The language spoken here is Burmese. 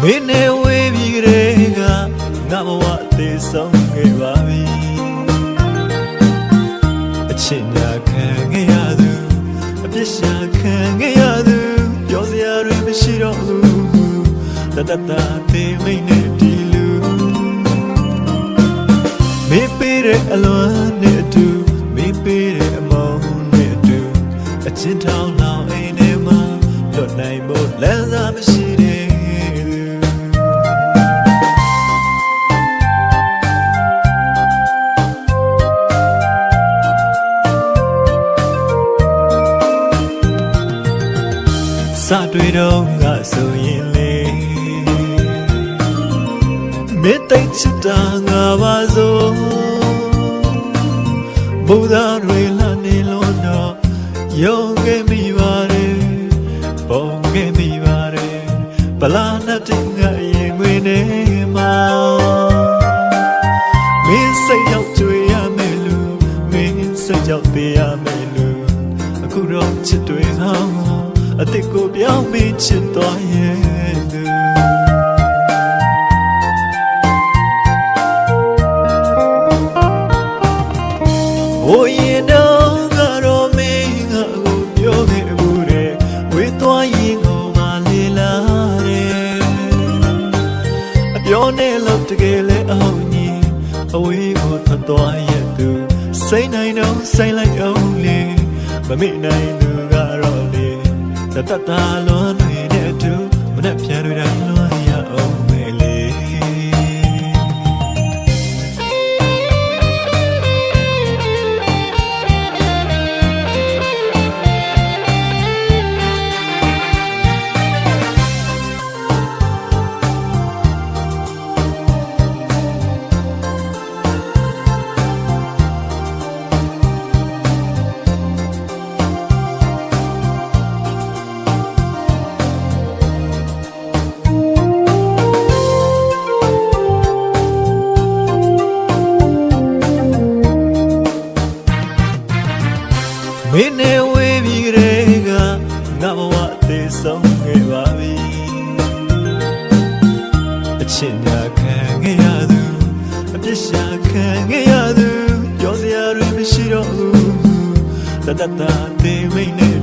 Mene we birega ngabwa te songe babi Achinya khange yadu apishya khange yadu Yosya ri mashiro Tatata te maine dilu Me pere alwan ne tu Me pere amon ne tu Achin thao lao aine ma Lot nai mo lanza mashire Saတွေ့တော့ငါဆိုရင်လေမင်းတိတ်ချစ်တာငါပါစို့ဘုရားတွေလာနေလို့တော့ယုံခဲ့မိပါတယ်ပုံခဲ့မိပါတယ်ဗလာနဲ့တင်ငါရင်ဝင်နေမှာမင်းစိတ်ရောက်ကြွေရမယ်လို့မင်းစိတ်ရောက်သေးရမယ်လို့အခုတော့ချစ်တွေဟောင်းအတိတ်ကိုပြောင်းပြီးချစ်သွားရဲ့လူဟိုရင်တော့ကတော့မင်းငါ့ကိုပြောခဲ့ဘူးတဲ့ဝေးသွားရင်ကိုမလေးလာတဲ့အပြောနဲ့လို့တကယ်လဲအောင်ကြီးအဝေးကိုထွက်သွားရဲ့သူစိတ်နိုင်တော့စိတ်လိုက်အောင်လေမမေ့နိုင်သူကတော့လေတတလွန်နေတဲ့သူမနဲ့ပြန်တွေတိုင်းလွန်ရအောင်မေလေမင်းနဲ့ဝေးပြီးတဲ့ကငါဘဝအသေးဆုံးခဲ့ပါပြီအချစ်ညာခံခဲ့ရသူအပြစ်ရှာခံခဲ့ရသူပြောစရာတွေမရှိတော့ဘူးတတသေးမိတ်နဲ့